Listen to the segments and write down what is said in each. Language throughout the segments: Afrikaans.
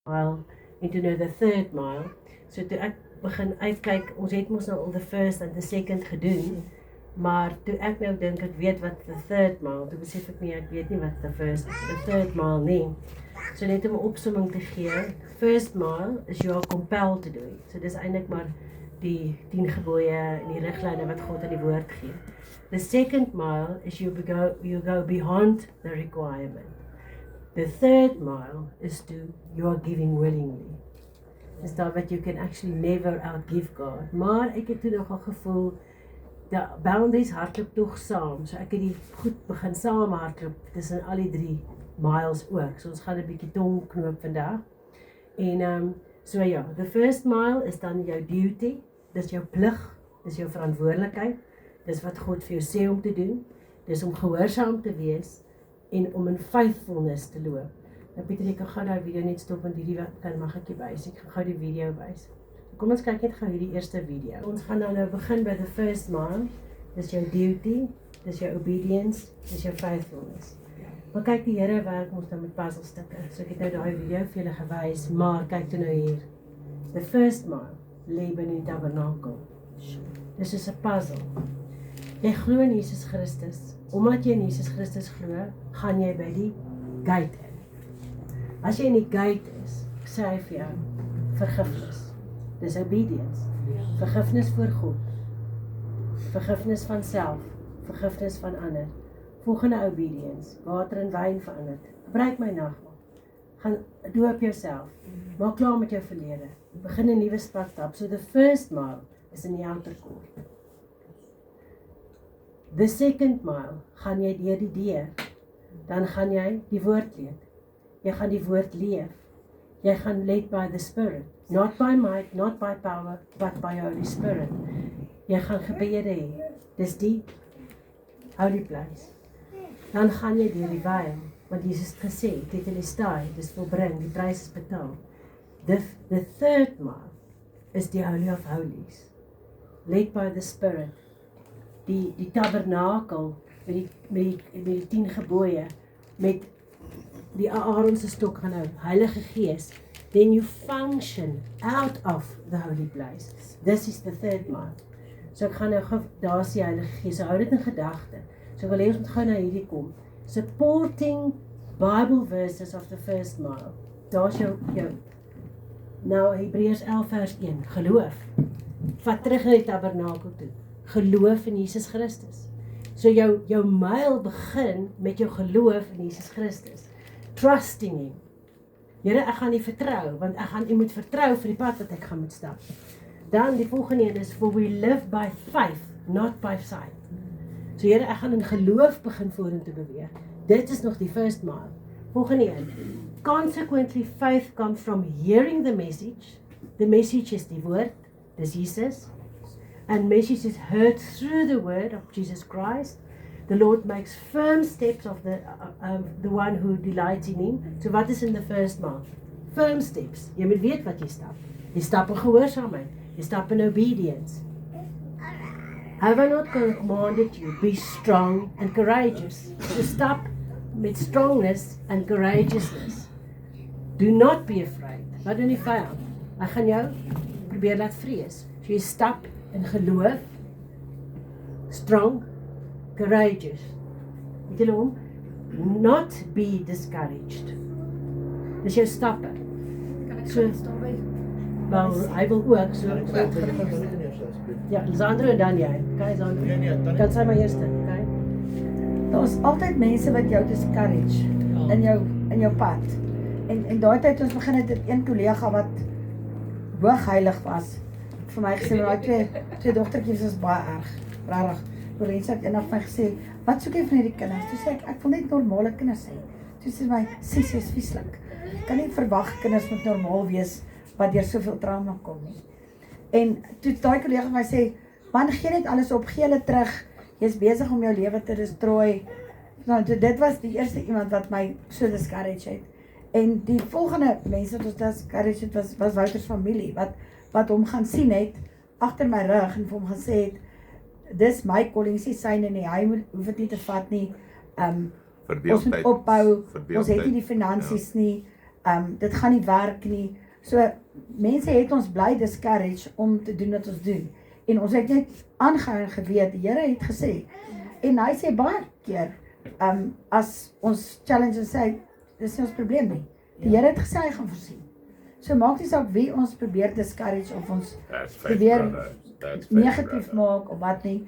mile en toe nou the third mile. So toe ek begin uitkyk, ons het mos nou al the first and the second gedoen, maar toe ek nou dink ek weet wat the third mile, toe besef ek nie, ek weet nie wat the third mile nie. So net om 'n opsomming te gee, first mile is you are compelled to do it. So dis eintlik maar die 10 gebooie en die riglyne wat God in die woord gee. The second mile is you go beyond the requirement. The third mile is you are giving willingly. Is dat wat you can actually never outgive God. Maar ek het toe nogal gevoel, die boundaries hardloop tog saam. So ek het die goed begin saam hardloop tussen al die 3 miles ook. So ons gaan 'n bietjie tong knoop vandag. En so ja, the first mile is dan jou duty, dis jou plig, dis jou verantwoordelikheid, dis wat God vir jou sê om te doen, dis om gehoorsaam te wees en om in faithfulness te loop. Nou Pieter, ek gaan daai video net stop want hierdie kan mag ek jou wys. Ek gaan gou die video wys. Kom ons kyk net gou hierdie eerste video. Ons gaan nou begin by the first mile. Dis jou duty, dis jou obedience, dis jou faithfulness. Maar kyk, die Here werk ons nou met puzzlestukke. So ek het nou daai video vir julle gewys, maar kyk toe nou hier. The first mile lê binne die tabernakel. Dis is 'n puzzle. Jy glo in Jesus Christus. Omdat jy in Jesus Christus glo, gaan jy by die gate in. As jy in die gate is, sê hy vir jou vergifnis. Dis obedience. Vergifnis voor God. Vergifnis van self. Vergifnis van ander. Volgende obedience. Water en wyn verander. Gebruik my nagmaal. Gaan doop jouself. Maak klaar met jou verlede. Begin 'n nuwe stap. So the first mile is in die outer court. The second mile gaan jy deur die deur. Dan gaan jy die woord lees. Jy gaan die woord leef. Jy gaan led by the Spirit. Not by might, not by power, but by Holy Spirit. Jy gaan gebede hê. Dis die holy place. Dan gaan jy deur die wyn, want Jesus het gesê, tetelestai, dis volbring, die prys is betaal. The third mile is die Holy of Holies. Led by the Spirit. Die tabernakel met die 10 gebooie, met die Aaron se stok gaan nou, Heilige Gees, then you function out of the holy place. This is the third mile. So ek gaan nou gou, daar is die Heilige Gees, so hou dit in gedagte. So ek wil hê ons moet gou na hierdie kom. Supporting Bible verses of the first mile. Daar's jou. Nou Hebreërs 11 vers 1, geloof. Vat terug na die tabernakel toe. Geloof in Jesus Christus. So jou myl begin met jou geloof in Jesus Christus. Trusting him. Here, ek gaan nie vertrou, want ek moet vertrou vir die pad wat ek gaan moet stap. Dan die volgende een is, for we live by faith, not by sight. So Here, ek gaan in geloof begin vorentoe beweeg. Dit is nog die first mile. Volgende een. Consequently, faith comes from hearing the message. The message is die woord, dis Jesus. And message is heard through the word of Jesus Christ. The Lord makes firm steps of the one who delights in him. So wat is in the first mile? Firm steps. Jy moet weet wat jy stap. Jy stap in gehoorsaamheid. Jy stap in obedience. Have I not commanded you, be strong and courageous? So stap met strongness and courageousness. Do not be afraid. Wat doen die vyand? Hy gaan jou probeer laat vrees. So jy stap in geloof, strong, courageous. Weet julle hom? Not be discouraged. Dis jou stappe. Kan ek So- staan by? Wel, hy wil ook so. Ja, Sandro en dan jy. Kyk Sandro. Kan sy maar eers dan, kyk. Daar's altyd mense wat jou discourage in jou pad. En daai tyd ons begin het 'n kollega wat hoogheilig was. Vir my gesê daai twee dogtertjies is baie erg. Regtig. Lorenzo het eendag vir my gesê, "Wat soek jy van hierdie kinders?" Toe sê ek wil net normale kinders hê. Toe sê my, "Sis, jy's vieslik. Jy kan nie verwag kinders moet normaal wees wat deur soveel trauma kom nie." En toe daai kollega vir my sê, "Man, gee net alles op, gee hulle terug. Jy's besig om jou lewe te destrooi." Nou, dit was die eerste iemand wat my so discourage het. En die volgende mense wat ons discourage het, was Wouter se familie, wat hom gaan sien het, agter my rug, en vir hom gesê het, dis my calling, sy syne nie, hy hoef dit nie te vat nie, ons moet opbou, ons het nie die finansies nie, dit gaan nie werk nie. So, mense het ons bly discourage om te doen wat ons doen. En ons het net aangehou en geweet, die Here het gesê, en hy sê baie keer, as ons challenge en sê, dis nie ons probleem nie. Die Here het gesê, hy gaan voorsien. So maak nie saak wie ons probeer discourage of ons probeer negatief maak of wat nie.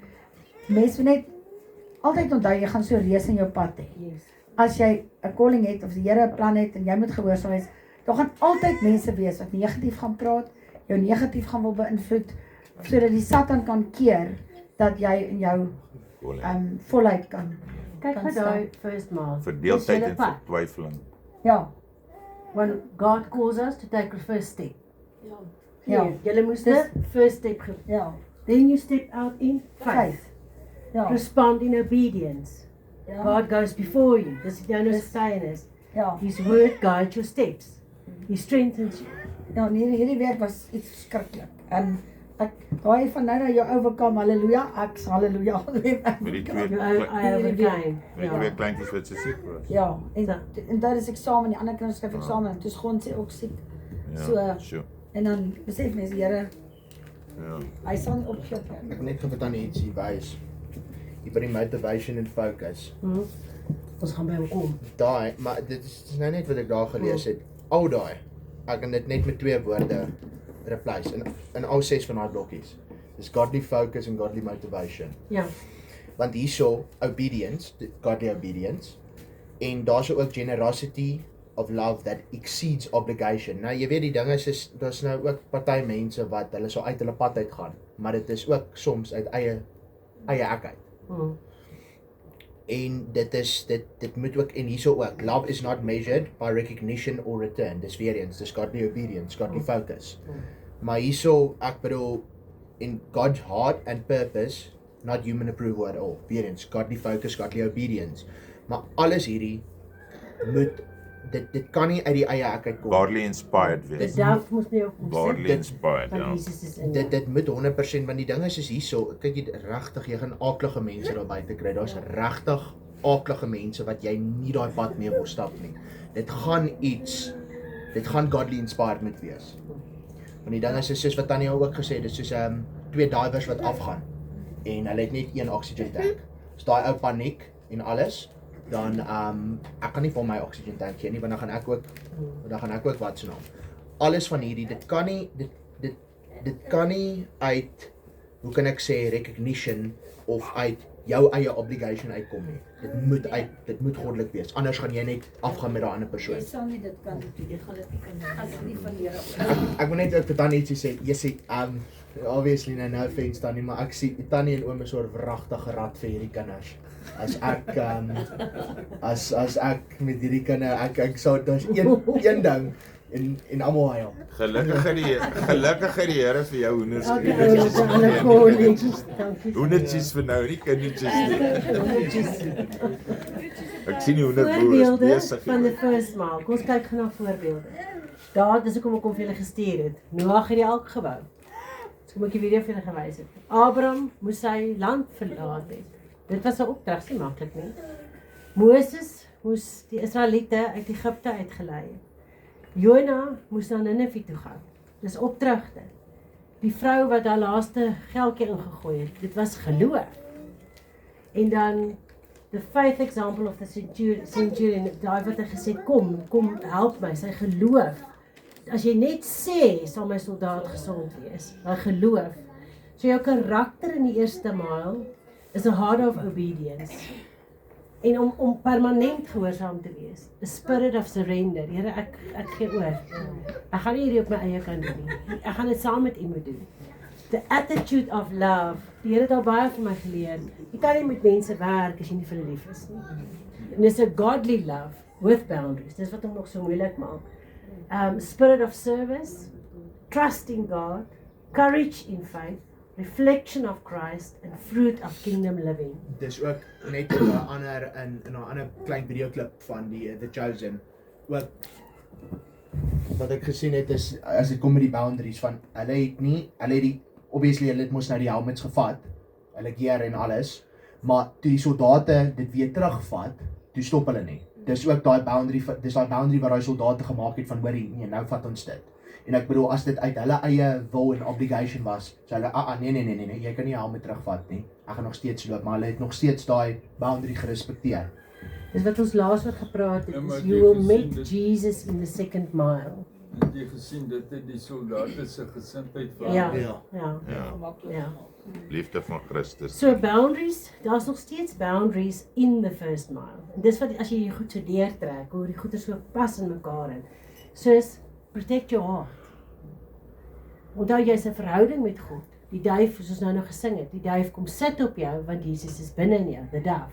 Mense moet net altyd onthou, jy gaan so reus in jou pad hê. Yes. As jy 'n calling het of die Here 'n plan het en jy moet gehoorsaam wees, daar gaan altyd mense wees wat negatief gaan praat, jou negatief gaan wil beïnvloed, sodat die Satan kan keer dat jy in jou voluit kan. Kyk vir daai first mile. Verdeeldheid Dis en julle pad. vertwyfeling. Ja, When God calls us to take a first step. ja, Julle moes Dis- die first step gedoen. ja, Then you step out in faith. faith. Ja, Respond in obedience. ja, God goes before you. Dis jou nou Dis- getuienis. ja. His word guides your steps. He strengthens you. Ja, nee, hierdie week was iets verskriklik. En ek daai van nou dat jou overkom, haleluja, ek sê haleluja. Met die twee, I overcame. met die twee kleintjies wat so siek was. Ja, en daar is eksamen, die ander kinders skryf eksamen, toe is grond sê ook siek. So, sure. en dan besef mense, die Here, Ja. hy sal nie opgee Ek nie. wil net gou wat aan iets hier wys. Hier by die motivation and focus. Ons gaan by hom kom. Daai, maar dit is nou net wat ek daar gelees het. Al daai. Ek kan dit net met twee woorde replace in al 6 van daai blokkies. Dis godly focus en godly motivation. Ja. Want hierso obedience, godly obedience, en daar's ook generosity of love that exceeds obligation. Nou jy weet die ding is daar's nou ook party mense wat hulle sal uit hulle pad uit gaan, maar dit is ook soms uit eie ek uit. En dit moet ook en hierso ook. Love is not measured by recognition or return. Dis weer eens, dis godly obedience, godly focus. Maar hierso ek bedoel in God's heart and purpose, not human approval at all. Weer eens, godly focus, godly obedience. Maar alles hierdie moet dit kan nie uit die eie ek uit kom. Godly inspired Die wees. duif moes nie op hom Godly sit. inspired, Want ja. Jesus is in Dit moet 100%, want die ding is hierso, kyk jy regtig, jy gaan aaklige mense daar buite kry. Daar's regtig aaklige mense wat jy nie daai pad mee wil stap nie. Dit gaan godly inspired moet wees. Want die ding is soos wat Tanya ook gesê het, dis soos twee divers wat afgaan en hulle het net een oxygen tank. As daai ou paniek en alles, dan ek kan nie vir my oxygen tank gee nie, want dan gaan ek ook wat se naam. Alles van hierdie, dit kan nie uit, hoe kan ek sê, recognition of uit jou eie obligation uitkom nie. Dit moet goddelik wees. Anders gaan jy net afgaan met daai ander persoon. Jy sal nie dit kan doen. Jy gaan dit nie kan doen. As nie van die Here. Ek wil net vir Tannie ietsie sê. Jy sê obviously no offense Tannie, maar ek sien Tannie en oom is so 'n wragtige rat vir hierdie kinders. As ek as ek met hierdie kinders ek sou daar's een ding en almal huil. Gelukkig het die Here vir jou hoenders Okay, gegee. hulle kolletjies. Dankie. Hoendertjies vir nou, nie kindertjies nie. Ek sien die hoenderboere Voorbeelde besig. van the first mile. Kom ons kyk gou na voorbeelde. Daar, dis hoekom ek hom vir julle gestuur het. Noag het die ark gebou. Dis hoekom ek die video vir julle gewys het. Abraham moes sy land verlaat het. Dit was 'n opdrag, nie maklik nie. Moses moes die Israeliete uit Egipte uitgelei het. Jona moes na Ninive toe gaan. Dis opdragte. Die vrou wat haar laaste geldjie ingegooi het, dit was geloof. En dan the faith example of the centurion, daai wat hy gesê het, kom help my, sy geloof. As jy net sê, sal my soldaat gesond wees. Daai geloof. So jou karakter in die eerste mile is 'n heart of obedience. En om permanent gehoorsaam te wees. A spirit of surrender. Here, ek gee oor. Ek gaan nie hierdie op my eie kan doen nie. Ek gaan dit saam met U moet doen. The attitude of love. Die Here het al baie vir my geleer. Jy kan nie met mense werk as jy nie vir hulle lief is nie. En dis 'n godly love with boundaries. Dis wat hom nog so moeilik maak. Spirit of service, trust in God, courage in faith, reflection of Christ and fruit of kingdom living. Dis ook net in 'n ander klein videoklip van die The Chosen. Wat ek gesien het is as dit kom met die boundaries van hulle het obviously hulle het mos nou die helmets gevat, hulle gear en alles, maar toe die soldate dit weer terugvat, toe stop hulle nie. dis ook daai boundary, dis daai boundary wat daai soldate gemaak het van hoorie, nee, nou vat ons dit. En ek bedoel, as dit uit hulle eie wil en obligation was, so hulle, nee, jy kan nie helm terugvat nie, ek gaan nog steeds loop, maar hulle het nog steeds daai boundary gerespekteer. Dis wat ons laas oor gepraat het, Ja, maar is jy you will gesien meet dit- Jesus in the second mile. Het jy gesien, dit het die soldate se gesindheid Ja, verander. ja, ja. Liefde van Christus. So boundaries, daar's nog steeds boundaries in the first mile. En dis wat as jy hier goed so deurtrek, hoe die goeie so pas in mekaar in. Soos protect your heart. Onthou jy's 'n verhouding met God. Die duif, soos ons nou gesing het, die duif kom sit op jou want Jesus is binne in jou, the dove.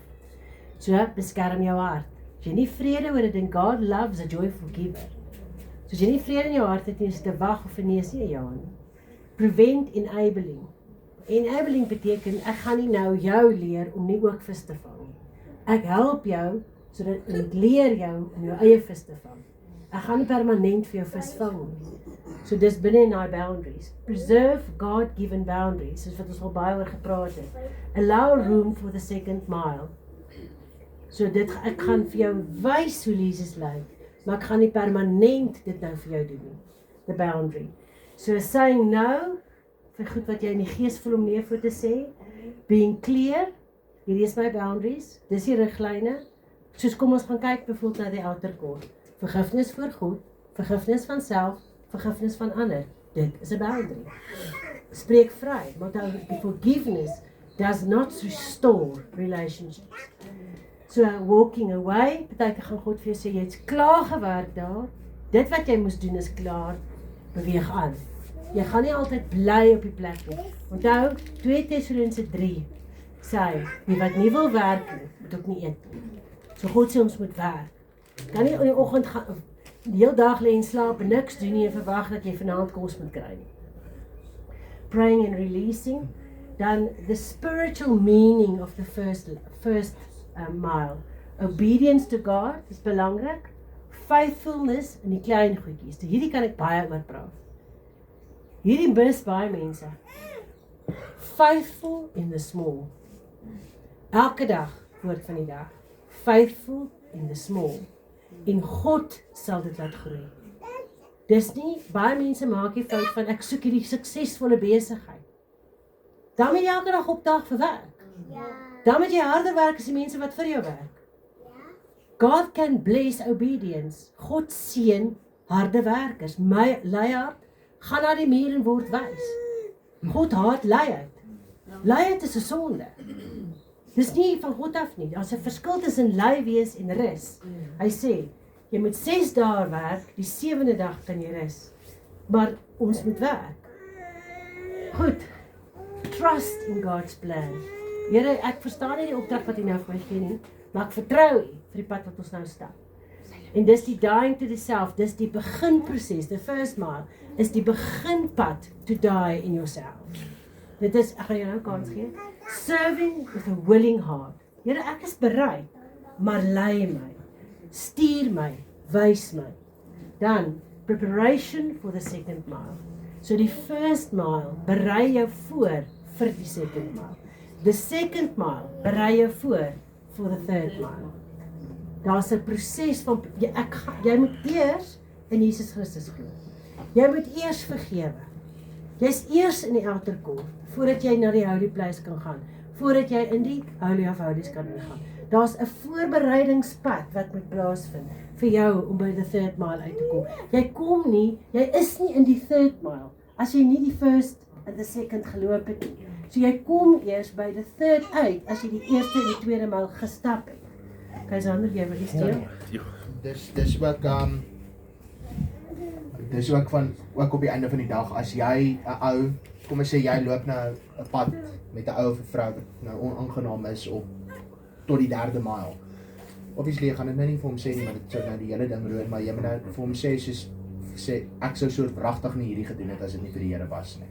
So beskerm jou hart. As jy nie vrede oor dit en God loves a joyful giver. So as jy nie vrede in jou hart het nie, is dit 'n wag of 'n nee, is nie 'n ja nie. Prevent enabling. Enabling beteken ek gaan nie nou jou leer om nie ook vis te vang nie. Ek help jou sodat ek leer jou om jou eie vis te vang. Ek gaan nie permanent vir jou vis vang nie. So dis binne in daai boundaries. Preserve God-given boundaries, soos wat ons al baie oor gepraat het. Allow room for the second mile. So ek gaan vir jou wys hoe Jesus lyk, maar ek gaan nie permanent dit nou vir jou doen nie. The boundary. So saying no vir goed wat jy in die gees voel om nee vir te sê. Being clear, hierdie is my boundaries, dis die riglyne. Soos kom ons gaan kyk byvoorbeeld na die outer court. Vergifnis voor God, vergifnis van self, vergifnis van ander. Dit is 'n boundary. Spreek vry, want forgiveness does not restore relationships. So walking away, beteken gaan God vir jou sê, jy het klaar gewerk daar, dit wat jy moes doen is klaar, beweeg aan. Jy gaan nie altyd bly op die plek nie. Onthou, 2 Tessalonisense 3 sê, wie wat nie wil werk nie, moet ook nie eet nie. So God sê ons moet werk. Kan nie in die oggend gaan, die hele dag lê en slaap en niks doen nie en verwag dat jy vanaand kos moet kry nie. Praying and releasing, dan the spiritual meaning of the first mile. Obedience to God is belangrik. Faithfulness in die klein goedjies. Hierdie kan ek baie oor praat. Hierdie mis baie mense. Faithful in the small. Elke dag, woord van die dag. Faithful in the small. En God sal dit laat groei. Dis nie, baie mense maak die fout van ek soek hierdie suksesvolle besigheid. Dan moet jy elke dag opdaag vir werk. Dan moet jy harder werk as die mense wat vir jou werk. God can bless obedience. God seën harde werkers. My luiheid gaan na die muur en word wys. God haat luiheid. Luiheid is 'n sonde. Dis nie van God af nie. Daar's 'n verskil tussen lui wees en rus. Hy sê, jy moet 6 dae werk, die 7de dag kan jy rus. Maar ons moet werk. Goed. Trust in God's plan. Here, ek verstaan nie die opdrag wat U nou vir my gee nie, maar ek vertrou U vir die pad wat ons nou stap. En dis die dying to the self, dis die beginproses, the first mile, is die beginpad to die in yourself. Dit is, ek gaan jou nou kans gee, serving with a willing heart. Here, ek is bereid, maar lei my, stuur my, wys my. Dan, preparation for the second mile. So die first mile, berei jou voor vir die second mile. The second mile, berei jou voor for the third mile. Daar's 'n proses van, jy moet eers in Jesus Christus glo. Jy moet eers vergewe. Jy's eers in die outer court, voordat jy na die holy place kan gaan, voordat jy in die holy of holies kan gaan. Daar's 'n voorbereidingspad wat moet plaasvind vir jou om by the third mile uit te kom. Jy is nie in die third mile, as jy nie die first en the second geloop het nie. So jy kom eers by the third uit, as jy die eerste en die tweede mile gestap het. Keisander, jy wil iets deel? Dis ook ook op die einde van die dag, as jy 'n ou, kom ons sê jy loop nou 'n pad met 'n ou of 'n vrou wat nou onaangenaam is op tot die 3de mile. Obviously gaan dit nou nie vir hom sê nie, maar dit sou nou die hele ding roer, maar jy moet nou vir hom sê ek sou so wragtig nie hierdie gedoen het as dit nie vir die Here was nie.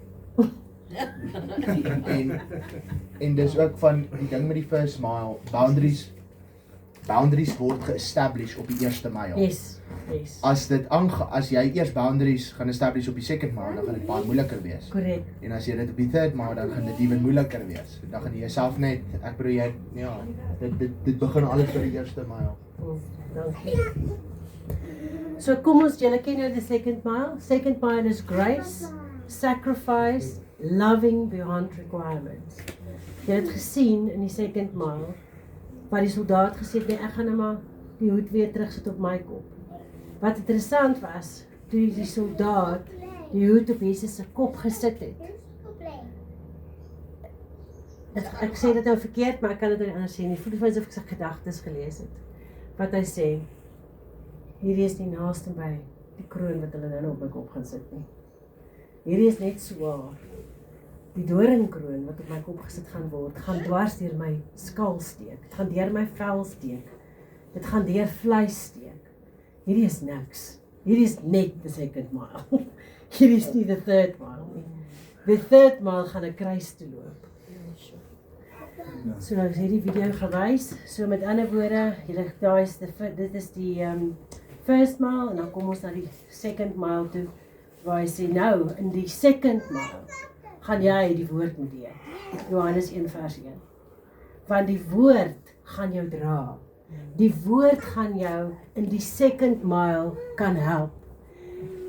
en dis ook van die ding met die first mile, boundaries boundaries word ge-establish op die eerste mile. Yes. As jy eers boundaries gaan establish op die second mile, dan gaan dit baie moeiliker wees. Correct. En as jy dit op die third mile, dan gaan dit even moeiliker wees. Dan gaan jy jouself net, ek bedoel dit begin alles by die eerste mile. Dankie. So kom ons, julle ken nou the second mile. Second mile is grace, sacrifice, loving beyond requirements. Jy het gesien in die second mile, waar die soldaat gesê het, nee, ek gaan nou maar die hoed weer terug sit op my kop. Wat interessant was, toe die soldaat die hoed op Jesus se kop gesit het. Ek sê dit nou verkeerd, maar ek kan dit nie anders sê nie. Voel vir asof ek sy gedagtes gelees het. Wat hy sê, hierdie is nie naaste by die kroon wat hulle nou op my kop gaan sit nie. Hierdie is net swaar. Die doringkroon wat op my kop gesit gaan word, gaan dwars deur my skal steek. Dit gaan deur my vel steek. Dit gaan deur vleis steek. Hierdie is niks. Hierdie is net the second mile. Hierdie is nie the third mile nie. The third mile gaan 'n kruis toe loop. So nou is hierdie video gewys. So met ander woorde, dit is die first mile en dan kom ons na die second mile toe waar hy sê nou in die second mile gaan jy die woord moet leer. Johannes 1 vers 1. Want die woord gaan jou dra. Die woord gaan jou in die second mile kan help.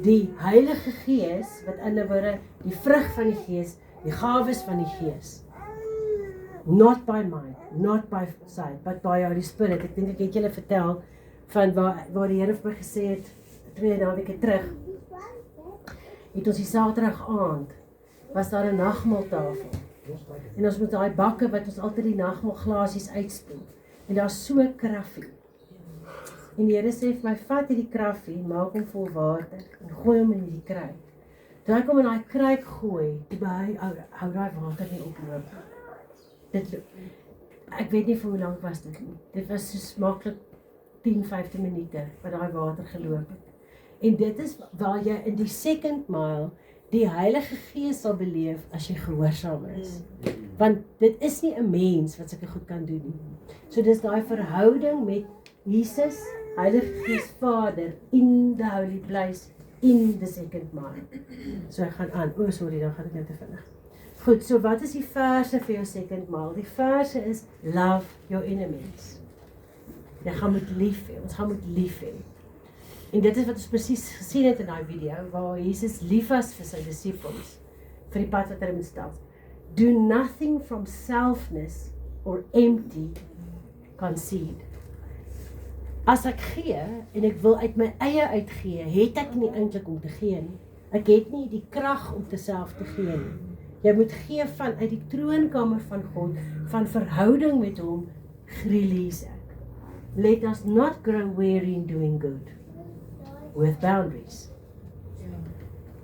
Die Heilige Gees, wat in 'n woorde die vrug van die Gees, die gawes van die Gees. Not by mind, not by sight, but by Holy Spirit. Ek dink ek het julle vertel van waar die Here vir my gesê het 2 naweke terug. Het ons die Saterdag aand was daar 'n nagmaaltafel. En ons moet daai bakke wat ons altyd die nagmaalglasies uitspoel. En daar's so kraffie. En die Here sê vir my, vat hierdie kraffie, maak hom vol water en gooi hom in die kruik. Toe ek hom in daai kruik gooi, hou daai water nie oploop. Ek weet nie vir hoe lank was dit nie. Dit was so maklik 10-15 minute wat daai water geloop het. En dit is waar jy in die second mile die Heilige Gees sal beleef as jy gehoorsaam is. Want dit is nie 'n mens wat sulke goed kan doen nie. So dis daai verhouding met Jesus, Heilige Gees Vader in the holy place in the second mile. So ek gaan aan. Sorry, dan gaan ek nou te vinnig. Goed, so wat is die verse vir jou second mile? Die verse is love your enemies. Jy gaan moet lief hê. Ons gaan moet lief hê. En dit is wat ons presies gesien het in daai video waar Jesus lief was vir sy disippels vir die pad wat hulle moet stap. Do nothing from selfness or empty conceit. As ek gee en ek wil uit my eie uitgee, het ek nie eintlik om te gee nie. Ek het nie die krag om te self te gee nie. Jy moet gee van uit die troonkamer van God, van verhouding met hom, release ek. Let us not grow weary in doing good. With boundaries.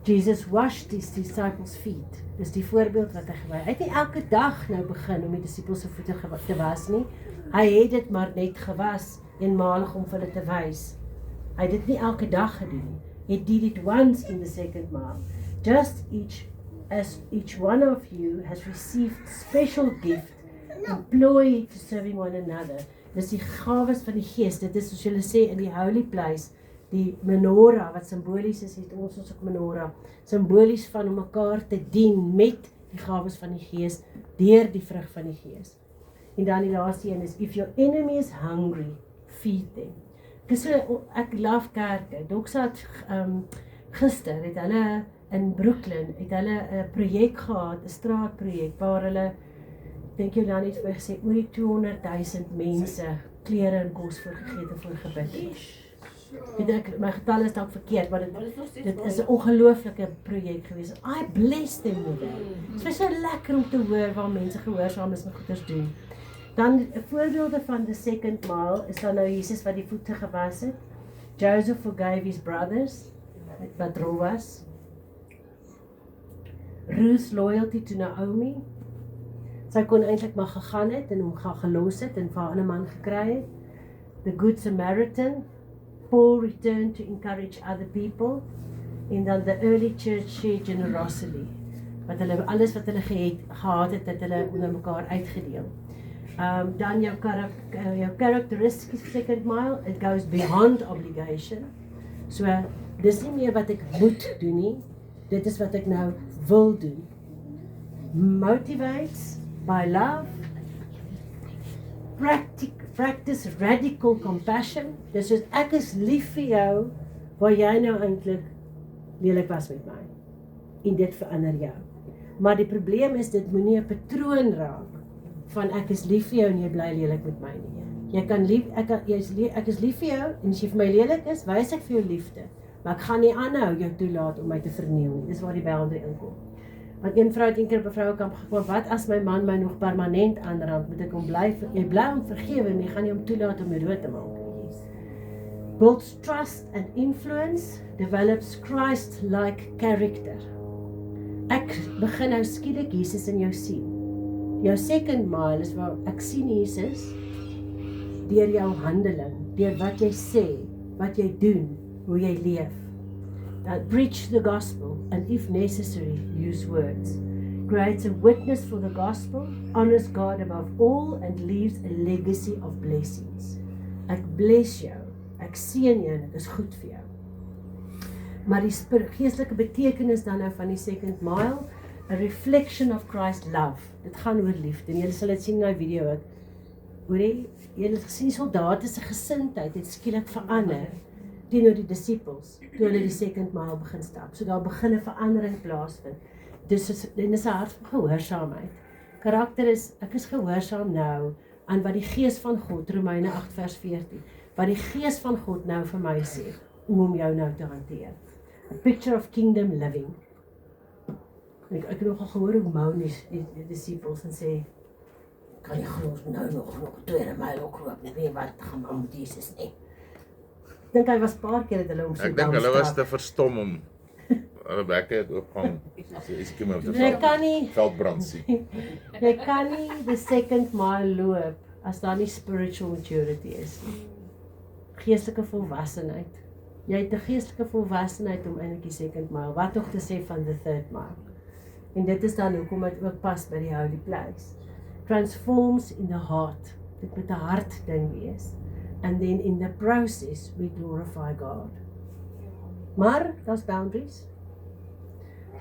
Jesus washed his disciples' feet. Dis die voorbeeld wat hy gebruik. Hy het nie elke dag nou begin om die disippels se voete te was nie. Hy het dit maar net gewas eenmalig om vir hulle te wys. Hy het dit nie elke dag gedoen nie. He did it once in the second mile. Just as each one of you has received special gift, employ it to serving one another. Dis die gawes van die Gees. Dit is soos julle sê in die holy place. Die menorah wat simbolies is, het ons ook menorah, simbolies van om mekaar te dien met die gawes van die Gees, deur die vrug van die Gees. En dan die laaste een is, if your enemy is hungry, feed them. Ek love kerke. Doxa het gister, het hulle in Brooklyn, het hulle 'n projek gehad, 'n straatprojek, waar hulle, dink jy dan net vir gesê, oor die 200,000 mense klere en kos voorgegee en voorgebid het. My getal is dalk verkeerd, maar dit is 'n ongelooflike projek gewees. I bless them with it. Dit is so lekker om te hoor waar mense gehoorsaam is en goeders doen. Dan voorbeelde van the second mile is dan nou Jesus wat die voete gewas het. Joseph forgave his brothers, wat rou was. Ruth's loyalty to Naomi. Sy kon eintlik maar gegaan het en hom gaan gelos het en vir 'n ander man gekry het. The Good Samaritan. Paul returned to encourage other people. En dan the early church shared generosity. Wat hulle alles wat hulle gehad het, het hulle onder mekaar uitgedeel. Dan jou characteristics of second mile, it goes beyond obligation. So, dis nie meer wat ek moet doen nie, dit is wat ek nou wil doen. Motivates by love, practice radical compassion, dis soos ek is lief vir jou, waar jy nou eintlik lelik was met my, en dit verander jou. Maar die probleem is, dit moenie 'n patroon raak, van ek is lief vir jou en jy bly lelik met my nie. Jy kan lief, ek is lief vir jou, en as jy vir my lelik is, wys ek vir jou liefde, maar ek gaan nie aanhou jou toelaat om my te verniel nie, dis waar die boundary inkom. Want een vrou het een keer op 'n vrouekamp gekom, wat as my man my nog permanent aanrand, moet ek hom jy bly hom vergewe, maar jy gaan nie hom toelaat om my dood te maak. Builds trust and influence, develops Christ-like character. Ek begin nou skielik Jesus in jou sien. Jou second mile is waar ek sien Jesus deur jou handeling, deur wat jy sê, wat jy doen, hoe jy leef. Preach the gospel and if necessary, use words. Creates a witness for the gospel, honors God above all and leaves a legacy of blessings. Ek bless jou, ek seën jou en ek is goed vir jou. Maar die geestelike betekenis dan nou van die second mile, a reflection of Christ's love. Dit gaan oor liefde en julle sal dit sien in die video ook. Julle het gesien soldate se gesindheid het skielik verander teenoor die disippels, toe hulle die second mile begin stap. So daar begin 'n verandering plaasvind. Dis 'n hart van gehoorsaamheid. Karakter is, ek is gehoorsaam nou aan wat die Gees van God, Romeine 8 vers 14, wat die Gees van God nou vir my sê, om jou nou te hanteer. A picture of kingdom living. Ek het nogal gehoor hoe moan die disippels en sê, kan nie glo nou nog 2 myl loop, nie weet wat gaan aan met Jesus nie. Ek dink hy was paar keer dat hulle om so Ek dink hulle was te verstom om hulle bekke het oopgehang. Ekskuus my om te veldbrand sien. Jy kan nie the second mile loop as daar nie spiritual maturity is nie. Geestelike volwassenheid. Jy het 'n geestelike volwassenheid om eintlik die second mile, wat tog te sê van the third mile. En dit is dan hoekom dit ook pas by die holy place. Transforms in the heart. Dit moet 'n hart ding wees. And then in the process we glorify God. Maar daar's boundaries.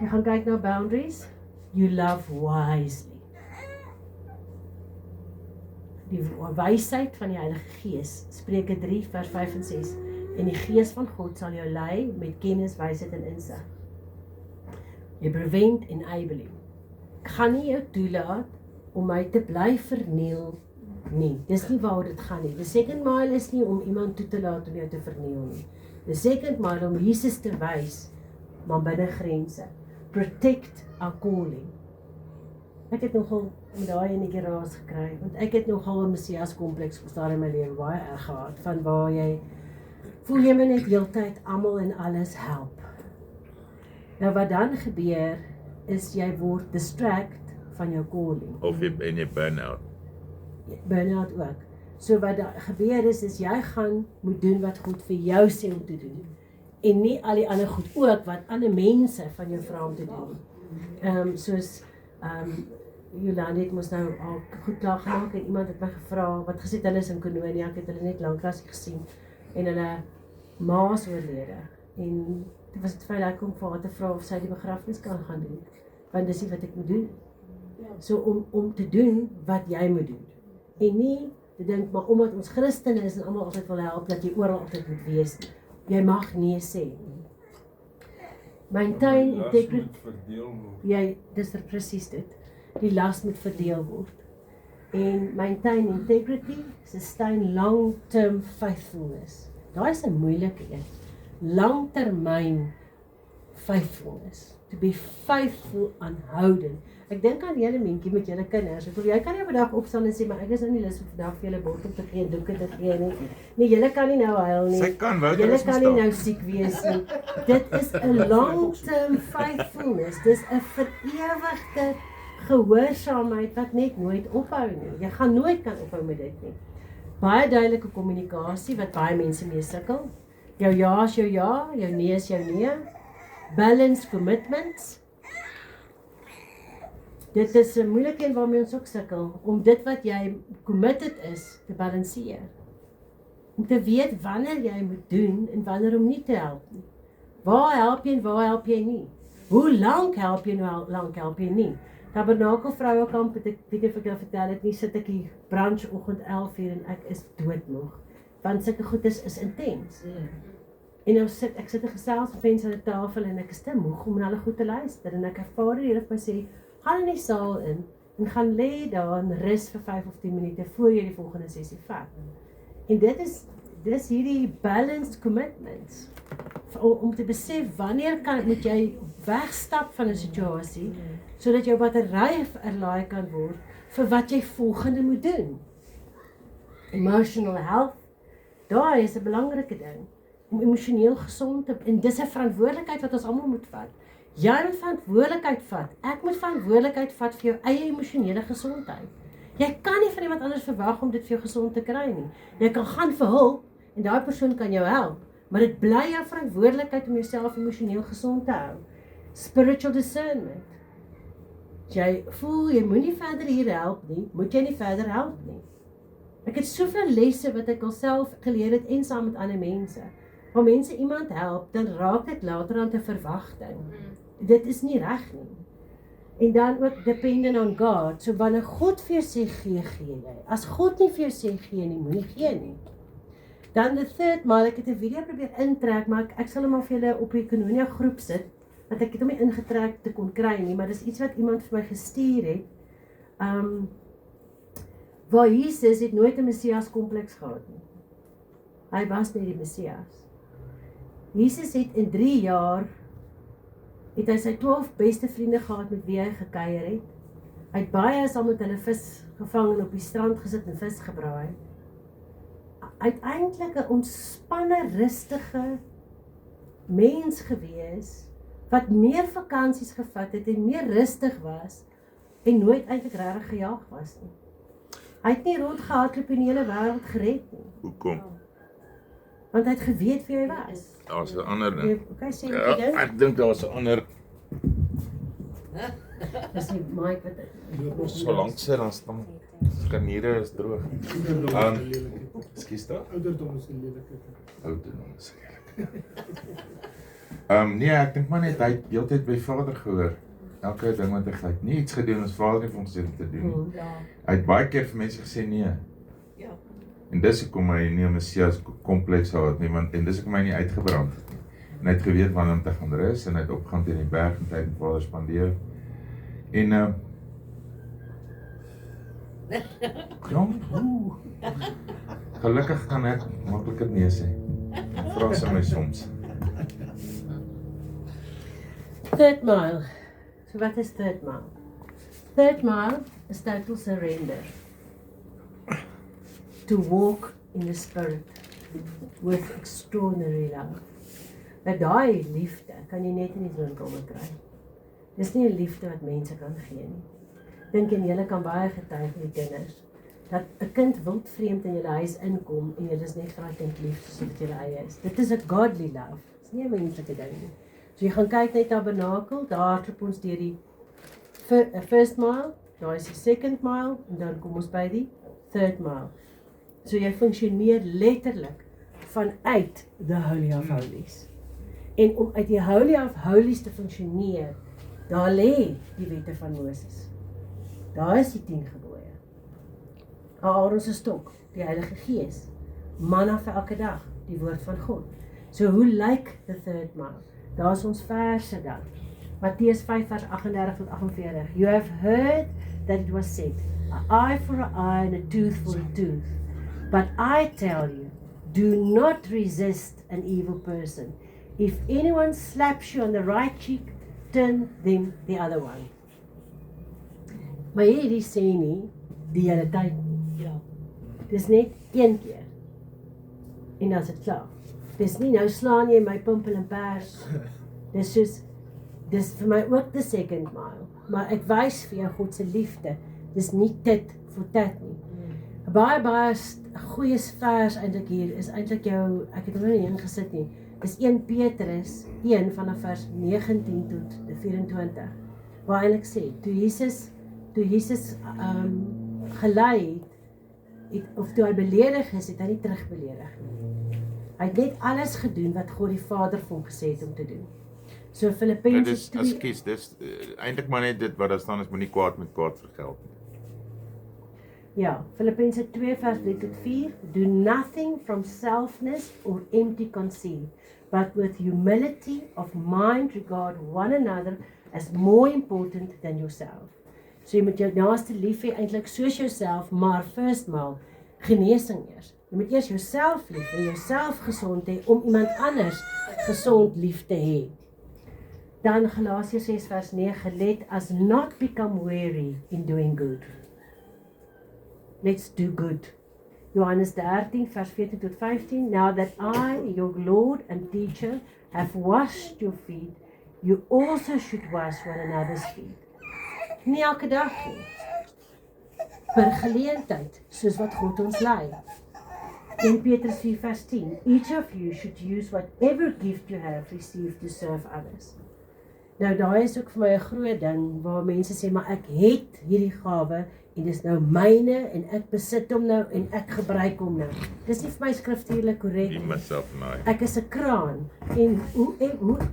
Jy gaan kyk na boundaries. You love wisely. Die wysheid van die Heilige Gees, Spreuke 3 vers 5 en 6. En die Gees van God sal jou lei met kennis, wysheid en insig. Jy prevent enabling. Ek gaan nie jou toelaat om my te bly verniel nie. Dis nie waaroor dit gaan nie. The second mile is nie om iemand toe te laat om jou te verniel nie. The second mile om Jesus te wys, maar binne grense. Protect our calling. Ek het nogal met daai in die garage gekry, want ek het nogal 'n Messias kompleks gestaan in my lewe baie erg gehad, van waar jy voel jy my net heeltyd almal en alles help. Nou wat dan gebeur is jy word distract van jou calling. Of jy en jy burn-out. Burn-out ook. So wat daar gebeur is jy gaan moet doen wat God vir jou sê om te doen. En nie al die ander goed ook wat ander mense van jou vra om te doen. Soos Jolande het mos nou al goed klaar gemaak en iemand het my gevra wat gesê hulle is in Kononia, ek het hulle net lanklaas gesien en hulle ma's oorlede. En dit was dit vir hulle om vir haar te vra of sy die begrafnis kan gaan doen. Want dis nie wat ek moet doen. So om te doen wat jy moet doen. En nie te dink maar omdat ons Christene is en almal altyd wil help dat jy oral altyd moet wees. Jy mag nee sê. Maintain integrity. Dis presies dit. Die las moet verdeel word. En maintain integrity, sustain long-term faithfulness. Daai is 'n moeilike een. Langtermyn faithfulness. To be faithful aanhoudend. Ek dink aan julle mentjie met julle kinders. Ek wil jy kan nie op 'n dag opstaan en sê maar ek is nou nie lus om vandag vir julle bord om te gee, doeke te gee nie. Nee, julle kan nie nou huil nie. Sy kan wel, Julle kan nie nou siek wees nie. Dit is 'n long-term faithfulness. Dis 'n verewigde gehoorsaamheid wat net nooit ophou nie. Jy gaan nooit kan ophou met dit nie. Baie duidelike kommunikasie wat baie mense mee sukkel. Jou ja is jou ja, jou nee is jou nee. Balanced commitments. Dit is 'n moeilike een waarmee ons ook sukkel, om dit wat jy committed is, te balanseer. Om te weet wanneer jy moet doen en wanneer om nie te help nie. Waar help jy en waar help jy nie? Hoe lank help jy en hoe lank help jy nie? Tabernakel Vrouekamp, het ek weet nie of ek jou vertel het nie, sit ek hier brunch oggend 11 uur en ek is doodmoeg. Want sulke goeders is intens. En nou ek sit en gesels met mense aan die tafel en ek is te moeg om na hulle goed te luister. En ek ervaar die Here vir my sê, gaan in die saal in en gaan lê daar en rus vir 5 of 10 minute voor jy die volgende sessie vat. En dis hierdie balanced commitments. Om te besef wanneer moet jy wegstap van 'n situasie sodat jou battery verlaai kan word vir wat jy volgende moet doen. Emotional health, daar is 'n belangrike ding om emosioneel gesond te en dis 'n verantwoordelikheid wat ons almal moet vat. Jy moet verantwoordelikheid vat. Ek moet verantwoordelikheid vat vir jou eie emosionele gesondheid. Jy kan nie van iemand anders verwag om dit vir jou gesond te kry nie. Jy kan gaan vir hulp en daai persoon kan jou help, maar dit bly jou verantwoordelikheid om jouself emosioneel gesond te hou. Spiritual discernment. Jy voel jy moenie verder hier help nie, moet jy nie verder help nie. Ek het soveel lesse wat ek alself geleer het en saam met ander mense. Waar mense iemand help, dan raak dit later aan 'n verwagting. Dit is nie reg nie. En dan ook dependent on God. So wanneer God vir jou sê gee jy. As God nie vir jou sê gee nie, moenie gee nie. Dan the third mile, ek het 'n video probeer intrek, maar ek sal hom maar vir julle op die Koinonia groep sit, want ek het hom nie ingetrek te kon kry nie, maar dis iets wat iemand vir my gestuur het. Waar Jesus het nooit 'n Messias kompleks gehad nie. Hy was nie die Messias. Jesus het in 3 jaar het hy sy 12 beste vriende gehad met wie hy gekuier het. Hy het baie saam met hulle vis gevang en op die strand gesit en vis gebraai. Uiteindelik 'n ontspanne, rustige mens gewees wat meer vakansies gevat het en meer rustig was en nooit eintlik regtig gejaag was nie. Hy het nie rondgehardloop en die hele wêreld gered nie. Hoekom? Want hy het geweet wie hy was. Daar was 'n ander ding. Okay, sê Ja, jy dit? ek dink daar was 'n ander. Dis nie Mike wat So lank sit dan staan. Skaniere is droog. Ekskuus daar. Ouderdom is 'n lelike. Ouderdom is nee, ek dink maar net hy het heeltyd by Vader gehoor. Elke ding wat hy het nie iets gedoen as Vader nie vir hom sê te doen nie. Hy het baie keer vir mense gesê nee. Ja. En dis hoekom hy nie 'n Messias kompleks gehad nie, want en dis hoekom hy nie uitgebrand het nie. En hy het geweet wanneer om te gaan rus en hy het opgegaan teen die berg en tyd met Vader spandeer. En gelukkig kan ek makliker nee sê. Vra sy my soms. Third mile. So wat is third mile? Third mile is total surrender. To walk in the Spirit with extraordinary love. Nou daai liefde kan jy net in die woonkamer kry. Dis nie 'n liefde wat mense kan gee nie. Dink en julle kan baie getuig met kinders dat 'n kind wildvreemd in julle huis inkom en julle is net vir daai kind lief soos wat julle eie is. Dit is 'n godly love. Dis nie 'n menslike ding nie. So jy gaan kyk net Tabernakel, daar loop ons deur die first mile, daar is die second mile en dan kom ons by die third mile. So jy funksioneer letterlik vanuit the Holy of Holies. En om uit die Holy of Holies te funksioneer, daar lê die wette van Moses. Daar is die 10 gebooie. Aaron se stok, die Heilige Gees, manna vir elke dag, die woord van God. So hoe lyk the third mile? Daar is ons verse dan. Matteus 5 vers 38 tot 48. You have heard that it was said, an eye for an eye and a tooth for a tooth. But I tell you, do not resist an evil person. If anyone slaps you on the right cheek, turn them the other one. Maar hierdie sê nie die hele tyd nie. Ja. Dis net een keer. En dan is dit klaar. Dis nie nou slaan jy my pimpel en pers. Dis soos dis vir my ook the second mile. Maar ek wys vir jou God se liefde. Dis nie tit vir tat nie. 'n Baie goeie vers eintlik hier is eintlik jou, ek het hom nie ingesit nie. Dis 1 Petrus 1 vanaf vers 19 tot 24. Waar eintlik sê, toe Jesus toe Jesus gelei het, of toe hy beledig is, het hy nie terugbeledig nie. Hy het net alles gedoen wat God die Vader vir hom gesê het om te doen. So Dit Filippense is, 2, ekskuus, dis eintlik maar net dit wat daar staan is moenie kwaad met kwaad vergeld nie. ja, Filippense 2 vers 3 tot 4, do nothing from selfness or empty conceit, but with humility of mind regard one another as more important than yourself. So jy moet jou naaste lief hê eintlik soos jouself, maar firstmaal genesing eers. Jy moet eers jouself lief hê, jouself gesond hê om iemand anders gesond lief te hê. Dan Galasiërs 6 vers 9, let us not become weary in doing good. Let's do good. Johannes 13 vers 14 tot 15, now that I, your Lord and teacher, have washed your feet, you also should wash one another's feet. Nie elke dag nie. Per geleentheid, soos wat God ons lei. 1 Petrus 4 vers 10, each of you should use whatever gift you have received to serve others. Nou daai is ook vir my 'n groot ding, waar mense sê, maar ek het hierdie gawe, en dis nou myne, en ek besit hom nou, en ek gebruik hom nou. Dis nie vir my skriftuurlik korrek Die nie. myself naai. Ek is 'n kraan, en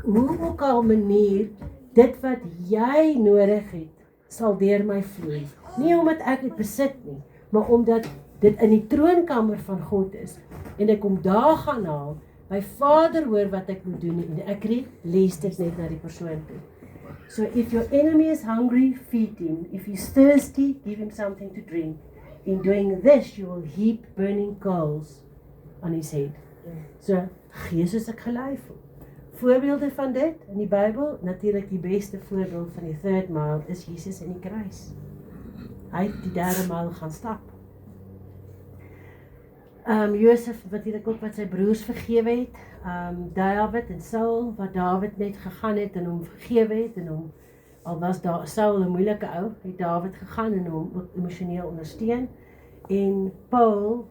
hoe ook al manier, dit wat jy nodig het, sal deur my vloei. Nie omdat ek dit besit nie, maar omdat dit in die troonkamer van God is, en ek kom daar gaan haal, my Vader hoor wat ek moet doen, en ek lees dit net na die persoon toe. So if your enemy is hungry, feed him. If he's thirsty, give him something to drink. In doing this, you will heap burning coals on his head. So, gee soos ek gelei voel. Voorbeelde van dit in die Bybel, natuurlik die beste voorbeeld van die third mile is Jesus in die kruis. Hy het die derde mile gaan stap. Josef natuurlik ook wat sy broers vergewe het, David en Saul wat David net gegaan het en hom vergewe het en hom, al was Saul 'n moeilike ou, het David gegaan en hom ook emosioneel ondersteun, en Paul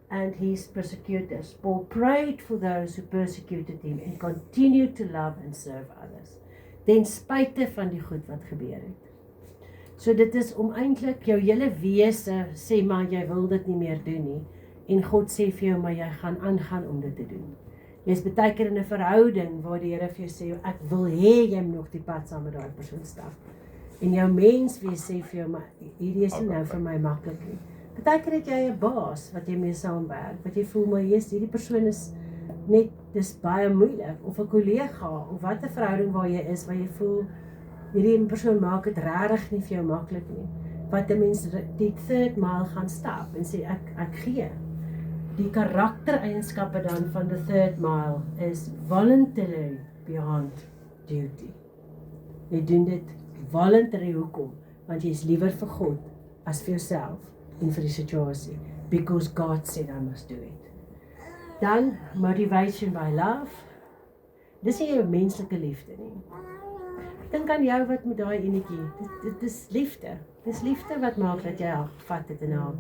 and his persecutors. Paul prayed for those who persecuted him and continued to love and serve others, ten spyte van die goed wat gebeur het. So dit is om eintlik jou hele wese sê maar jy wil dit nie meer doen nie, en God sê vir jou maar jy gaan aangaan om dit te doen. Jy is baie keer in 'n verhouding waar die Here vir jou sê ek wil hê jy moet nog die pad saam met daai persoon stap. En jou menswees sê vir jou maar hierdie is nie nou vir my maklik nie. Baie keer het jy 'n baas wat jy mee saamwerk, wat jy voel maar hierdie persoon is net dis baie moeilik, of 'n kollega of wat 'n verhouding waar jy is waar jy voel hierdie persoon maak dit regtig nie vir jou maklik nie. Wat 'n mens die third mile gaan stap en sê ek gee. Die karaktereienskappe dan van the third mile is voluntary beyond duty. Jy doen dit voluntary hoekom? Want jy is liewer vir God as vir jouself en vir die situasie. Because God said I must do it. Dan motivation by love. Dis nie jou menslike liefde nie. Dink aan jou wat met daai enetjie. Dit is liefde. Dis liefde wat maak dat jy haar gevat het en haar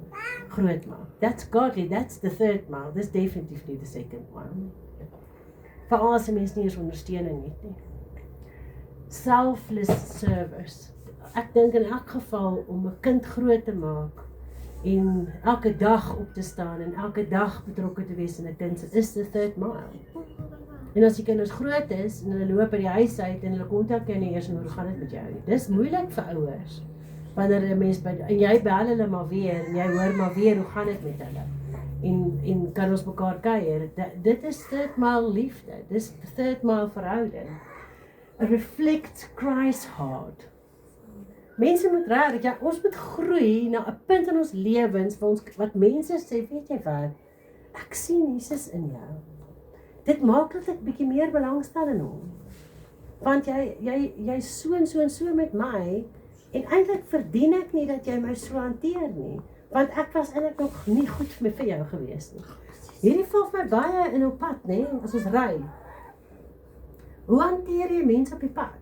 groot maak. That's godly, that's the third mile. Dis definitely the second one. Veral as 'n mens nie eens ondersteuning het nie. Selfless service. Ek dink in elk geval om 'n kind groot te maak en elke dag op te staan en elke dag betrokke te wees in 'n kind is the third mile. En as die kinders groot is en hulle loop by die huis uit en hulle kontak jou nie eers en hoe gaan dit met jou nie. Dis moeilik vir ouers. Wanneer 'n mens en jy bel hulle maar weer en jy hoor maar weer hoe gaan dit met hulle. En kan ons mekaar kuier. Dit is third mile liefde. Dis third mile verhouding. Reflect Christ's heart. Mense moet regtig, ja, ons moet groei na 'n punt in ons lewens waar ons wat mense sê, weet jy wat? Ek sien Jesus in jou. Dit maak dat ek bietjie meer belangstel in hom. Want jy so en so en so met my en eintlik verdien ek nie dat jy my so hanteer nie, want ek was eintlik nog nie goed vir jou gewees nie. Hierdie val vir my baie in op pad, nê, as ons ry. Hoe hanteer jy mense op die pad?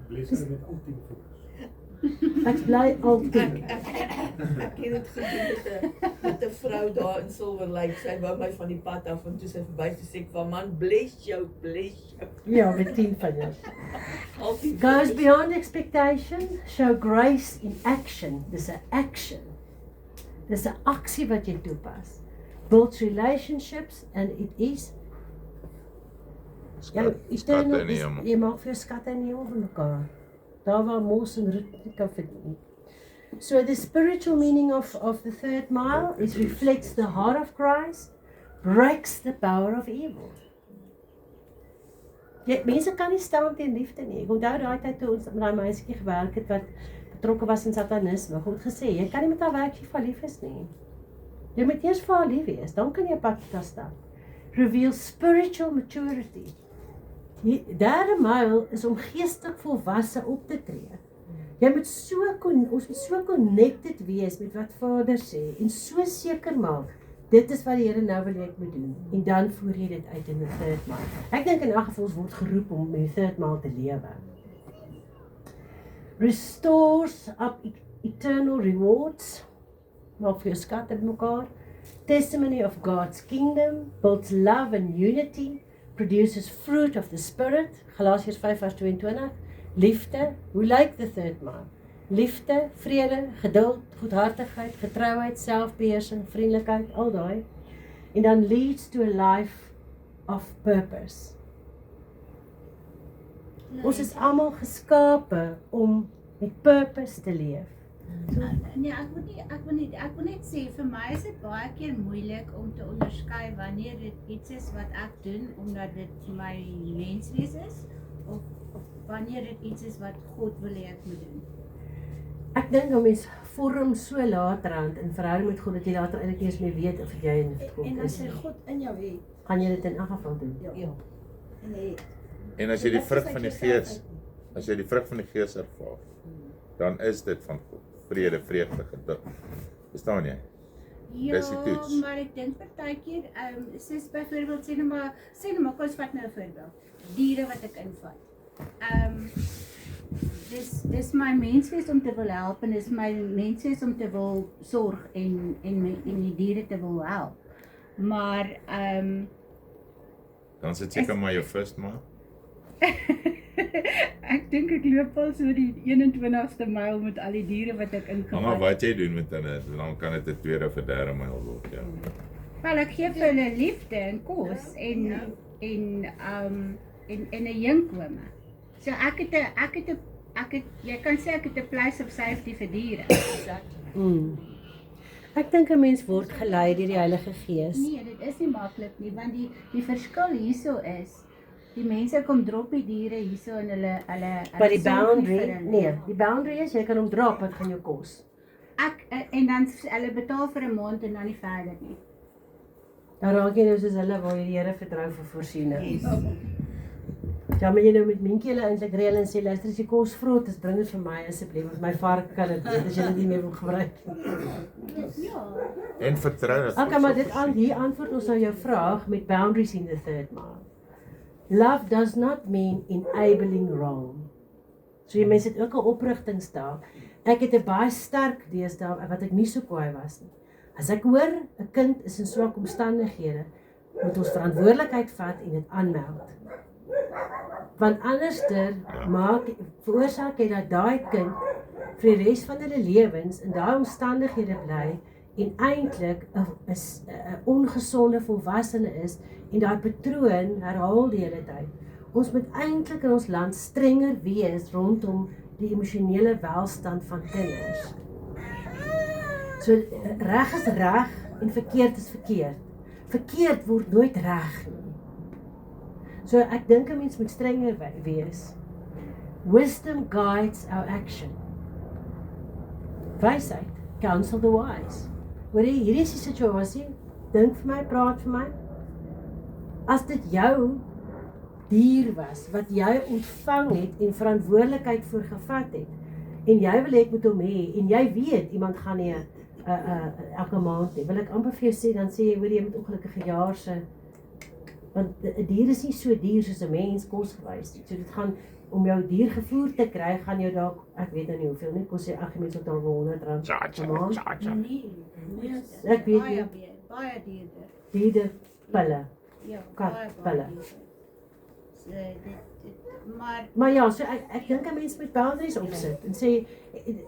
Bless hulle met ultiem fokus. Ek bly altyd. Ek het dit gedoen met 'n vrou daar in Silver Lake. Sy wou my van die pad af en toe sy verby te sê van man bless jou. Ja, met 10 vingers. Altyd Goes beyond expectation, show grace in action. Dis 'n action. Dis 'n aksie wat jy toepas. Builds relationships and it is Skatte in die hemel. Jy maak vir jou skatte in die hemel vir mekaar. Daar waar mos en roet nie kan vind nie. So the spiritual meaning of the third mile is reflects the heart of Christ, breaks the power of evil. Mense kan nie staan teen liefde nie. Ek onthou daai tyd toe ons met daai meisietjie gewerk het wat betrokke was in satanisme. God gesê, jy kan nie met haar werk as jy vir haar lief is nie. Jy moet eers vir haar lief wees, dan kan jy 'n pad met haar stap. Reveal spiritual maturity. Die derde myl is om geestelik volwasse op te tree. Jy moet ons moet so connected wees met wat Vader sê en so seker maak dit is wat die Here nou wil hê ek moet doen en dan voer jy dit uit in die third mile. Ek dink in elk geval ons word geroep om in die third mile te lewe. Restores up eternal rewards. Maak vir jou skatte bymekaar. Testimony of God's kingdom, builds love and unity, produces fruit of the Spirit, Galasiërs 5:22, liefde, hoe lyk the third mile? Liefde, vrede, geduld, goedhartigheid, getrouheid, selfbeheersing, vriendelikheid, al daai. En dan leads to a life of purpose. Ons is almal geskape om met purpose te leef. Nee, ek wil net sê vir my is dit baie keer moeilik om te onderskei wanneer dit iets is wat ek doen omdat dit my menswees is of wanneer dit iets is wat God wil hê ek moet doen. Ek dink dat mens vorm so laterand in verhouding met God dat jy later eintlik nie eens meer weet of jy in God En as is. jy God in jou het, Gaan jy dit in elk geval doen? ja. En jy het. En as jy die vrug van die Gees, as jy die vrug van die Gees ervaar, dan is dit van God. Vrede, vreugde, geduld. Verstaan jy? Ja, Dis die toets. maar ek dink partykeer, soos byvoorbeeld sê nou maar, kom ons vat nou 'n voorbeeld. Diere wat ek invat. Dis my menswees om te wil help en dis my menswees om te wil sorg en die diere te wil help. Maar Dan sit seker maar jou first mile. ek dink ek loop al so die 21ste myl met al die diere wat ek Maar ingevat. wat jy doen met hulle, dan kan dit 'n tweede of 'n derde mile word, ja. Wel, ek gee vir hulle liefde en kos en 'n jinkome. So jy kan sê ek het 'n place of safety vir diere. Ek dink 'n mens word gelei deur die Heilige Gees. Nee, dit is nie maklik nie, want die verskil hierso is, die mense kom drop die diere hierso en hulle By die sorg nie boundary, vir hulle. nee, die boundary is jy kan hom drop, wat gaan jou kos? En dan hulle betaal vir 'n maand en dan nie verder nie. Dan raak jy nou soos hulle waar jy die Here vertrou vir voorsiening. Ja, maar jy nou met Minkie hulle eintlik reël en sê, luister as jy kos vrot is, bring dit vir my asseblief, want my vark kan dit weet as jy dit nie meer wil gebruik nie. Ja. En vertrou dat Okay, maar hier antwoord ons nou jou vraag met boundaries in the third mile. Love does not mean enabling wrong. So jy mense het ook 'n oprigtingstaak. Ek het 'n baie sterk deesdae wat ek nie so kwaai was nie. As ek hoor 'n kind is in swak omstandighede, moet ons verantwoordelikheid vat en dit aanmeld. Want anderster veroorsaak jy dat daai kind vir die res van hulle lewens in daai omstandighede bly en eintlik 'n ongesonde volwassene is en daai patroon herhaal die hele tyd. Ons moet eintlik in ons land strenger wees rondom die emosionele welstand van kinders. So reg is reg en verkeerd is verkeerd. Verkeerd word nooit reg nie. So ek dink 'n mens moet strenger wees. Wisdom guides our action. Wysheid counsel the wise. Hoorie, hierdie is die situasie. Dink vir my, praat vir my. As dit jou dier was wat jy ontvang het en verantwoordelikheid vir gevat het en jy wil hê ek moet hom hê en jy weet iemand gaan nie elke maand nie, wil ek amper vir jou sê, dan sê jy hoor jy moet ongelukkige jaar se, want 'n dier is nie so duur soos 'n mens kosgewys nie. So dit gaan om jou dier gevoer te kry, gaan jou dalk, ek weet nou nie hoeveel nie, kos jy ag mense dan R100 per maand. Ek weet nie. Baie duurder. Dierde pille. Ja, Katpille. So dit Maar ja, so ek dink 'n mens moet boundaries opsit en sê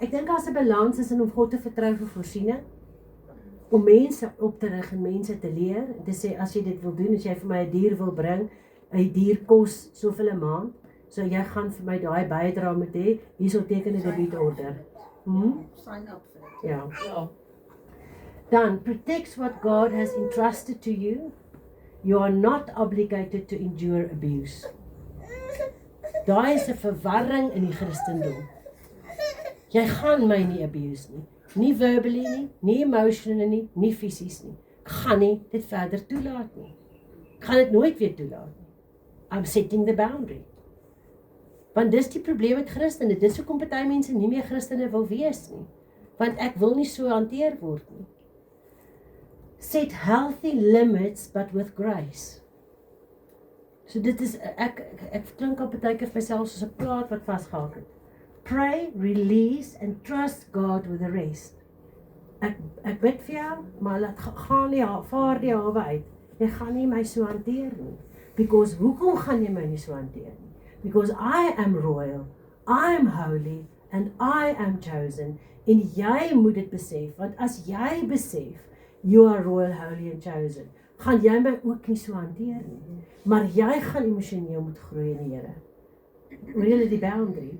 ek dink daar's 'n balans is in om God te vertrou vir voorsiening, om mense op te rig en mense te leer en te sê as jy dit wil doen, as jy vir my 'n dier wil bring, 'n dier kos soveel 'n maand, so jy gaan vir my daai bydra moet hê, hierso teken 'n debietorder. Sign up vir dit. Ja. Ja. Dan protects what God has entrusted to you. You are not obligated to endure abuse. Daar is 'n verwarring in die Christendom. Jy gaan my nie abuse nie. Nie verbally nie, nie emotionally nie, nie fisies nie. Ek gaan nie dit verder toelaat nie. Ek gaan dit nooit weer toelaat nie. I'm setting the boundary. Want dis die probleem met Christene. Dis hoekom party mense nie meer Christene wil wees nie. Want ek wil nie so hanteer word nie. Set healthy limits but with grace. So dit is ek klink op baie keer vir myself soos 'n plaat wat vasgehak het. Pray, release and trust God with the rest. Ek bid vir jou, maar laat gaan die vaar die hawe uit. Jy gaan nie my so hanteer nie. Because hoekom gaan jy my nie so hanteer nie? Because I am royal, I am holy and I am chosen. En jy moet dit besef, want as jy besef you are royal, holy and chosen, gaan jy my ook nie so hanteer nie. Maar jy gaan emosioneel moet groei in die Here. Hoor julle die boundary?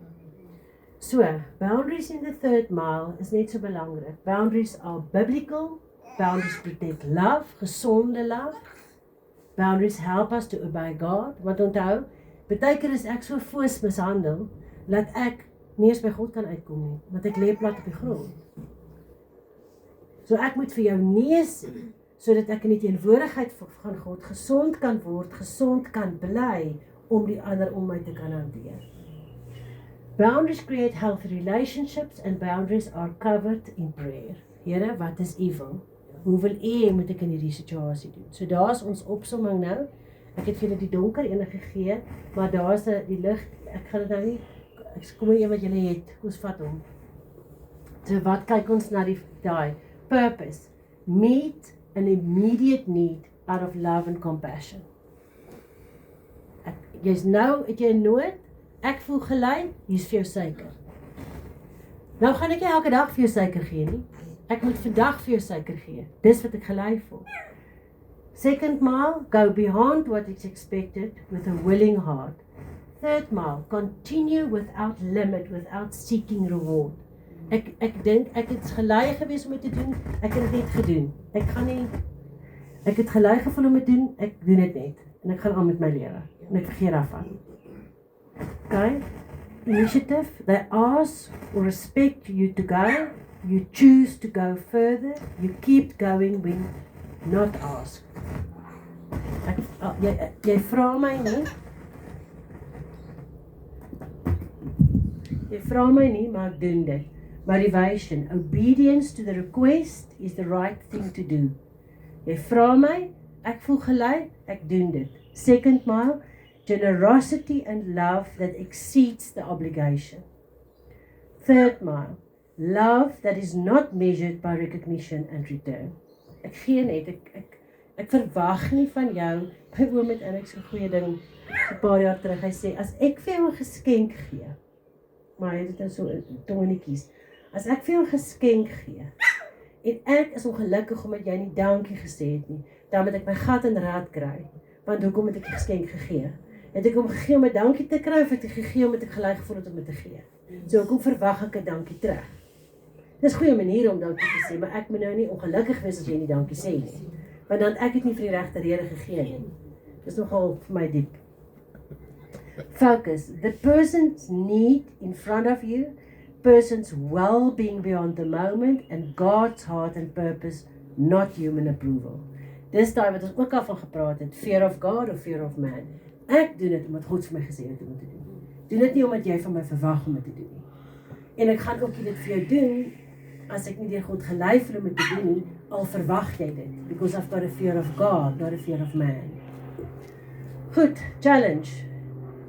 So, boundaries in the third mile is net so belangrik. Boundaries are biblical. Boundaries protect love, gesonde love. Boundaries help us to obey God. Want onthou, baie keer is ek so foos mishandel, dat ek nie eens by God kan uitkom nie, want ek lê plat op die grond. So ek moet vir jou nee sê, sodat ek in die teenwoordigheid van God gesond kan word, gesond kan bly, om die ander om my te kan hanteer. Boundaries create healthy relationships and boundaries are covered in prayer. Here, wat is evil? Hoe wil moet ek in hierdie situasie doen? So daar is ons opsomming nou. Ek het vir julle die donker ene gegee, maar daar is die lig. Ek gaan dit nou nie, ek kom hier wat julle het, kom ons vat hom. So wat kyk ons na daai purpose? Meet an immediate need out of love and compassion. Jy's nou, het jy 'n nood? Ek voel gelei, hier's vir jou suiker. Nou gaan ek nie elke dag vir jou suiker gee nie. Ek moet vandag vir jou suiker gee. Dis wat ek gelei voel. Second mile, go beyond what is expected with a willing heart. Third mile, continue without limit, without seeking reward. Ek dink, ek het gelei gewees om dit te doen, ek het dit net gedoen. Ek het gelei gevoel om dit te doen, ek doen dit net. En ek gaan aan met my lewe. En ek vergeet daarvan. Okay? Initiative, they ask or respect you to go, you choose to go further, you keep going when not asked. Jy vra my nie. Jy vra my nie, maar ek doen dit. Motivation, obedience to the request is the right thing to do. Jy vra my, ek voel gelei, ek doen dit. Second mile, generosity and love that exceeds the obligation. Third mile, love that is not measured by recognition and return. Ek gee net, ek verwag nie van jou, by oom het Alex 'n goeie ding, so 'n paar jaar terug, hy sê, as ek vir jou 'n geskenk gee, maar hy het dit nou so tongetjies, as ek vir jou 'n geskenk gee, en ek is ongelukkig omdat jy nie dankie gesê het nie, dan moet ek my gat in raad kry, want hoekom het ek die geskenk gegee? Het ek hom gegee om 'n dankie te kry, of het ek gegee omdat ek gelei gevoel het om dit te gee? So hoekom verwag ek 'n dankie terug? Dis 'n goeie manier om dankie te sê, maar ek moet nou nie ongelukkig wees as jy nie dankie sê nie. Want dan ek het nie vir die regte rede gegee nie. Dis nogal vir my diep. Focus. The person's need in front of you, person's well-being beyond the moment, and God's heart and purpose, not human approval. Dis daai wat ons ook al van gepraat het, fear of God of fear of man. Ek doen dit omdat God vir my gesê het om dit te doen. Doen dit nie omdat jy van my verwag om dit te doen nie. En ek gaan ook dit vir jou doen, as ek nie deur God gelei voel om dit te doen nie, al verwag jy dit. Because I've got a fear of God, not a fear of man. Goed, challenge.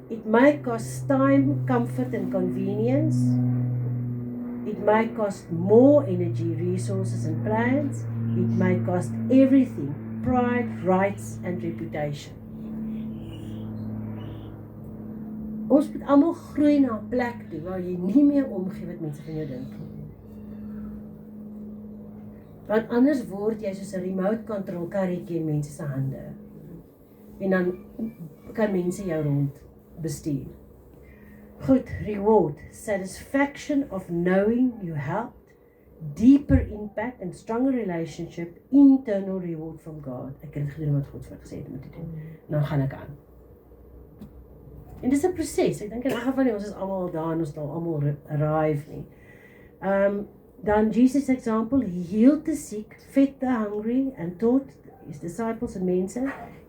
It may cost time, comfort and convenience. It may cost more energy, resources and plans. It may cost everything, pride, rights and reputation. Ons moet almal groei na 'n plek toe waar jy nie meer omgee wat mense van jou dink nie. Want anders word jy soos 'n remote control karretjie in mense se hande. En dan kan mense jou rond bestuur. Goed, reward, satisfaction of knowing you helped, deeper impact and stronger relationship, internal reward from God. Ek het gedoen wat God vir my gesê het om te doen. En dan gaan ek aan. En dis 'n proses. Ek dink in elk geval ons is almal daar en ons het al almal arrive nie. Dan Jesus' example, he healed the sick, fed the hungry and taught his disciples en mense.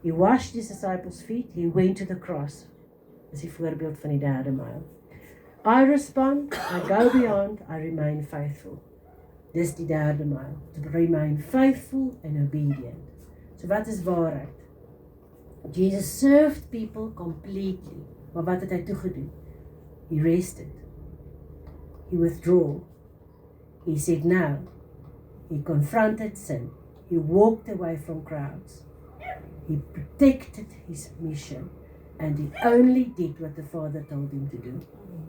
He washed his disciples' feet, he went to the cross. Dis die voorbeeld van die derde myl. I respond, I go beyond, I remain faithful. Dis die derde myl. To remain faithful and obedient. So wat is waarheid? Jesus served people completely. Maar wat het hy toegedoen? He rested. He withdrew. He said no. He confronted sin. He walked away from crowds. He protected his mission. And he only did what the Father told him to do.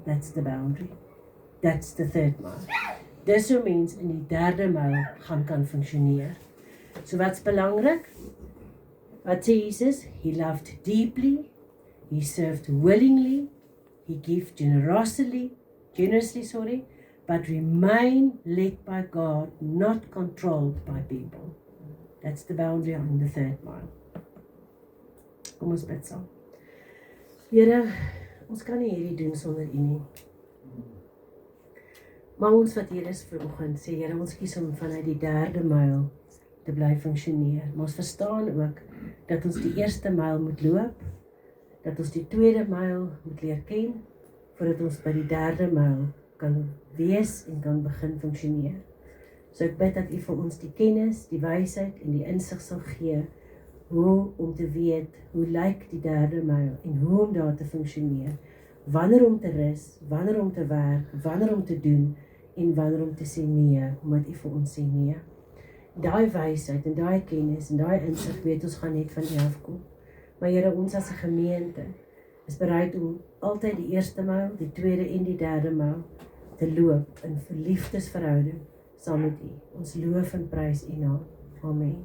That's the boundary. That's the third mile. Dis hoe mens in die derde myl gaan kan funksioneer. So wat's belangrik? Wat sê Jesus? He loved deeply, he served willingly, he gave generously, but remain led by God, not controlled by people. That's the boundary on the third mile. Kom ons bid saam. Here, ons kan nie hierdie doen sonder U nie. Maar ons wat hier is vanoggend, sê Here, ons kies om vanuit die derde myl te bly funksioneer. Maar ons verstaan ook dat ons die eerste myl moet loop, dat ons die tweede myl moet leer ken, voordat ons by die derde myl kan wees en kan begin funksioneer. So ek bid dat U vir ons die kennis, die wysheid en die insig sal gee, hoe om te weet, hoe lyk die derde myl en hoe om daar te funksioneer, wanneer om te rus, wanneer om te werk, wanneer om te doen en wanneer om te sê nee, omdat U vir ons sê nee. Daai wysheid en daai kennis en daai insig weet ons gaan net van U afkom. Maar Here, ons as 'n gemeente is bereid om altyd die eerste myl, die tweede en die derde myl te loop in liefdesverhouding saam met U. Ons loof en prys U naam. Amen.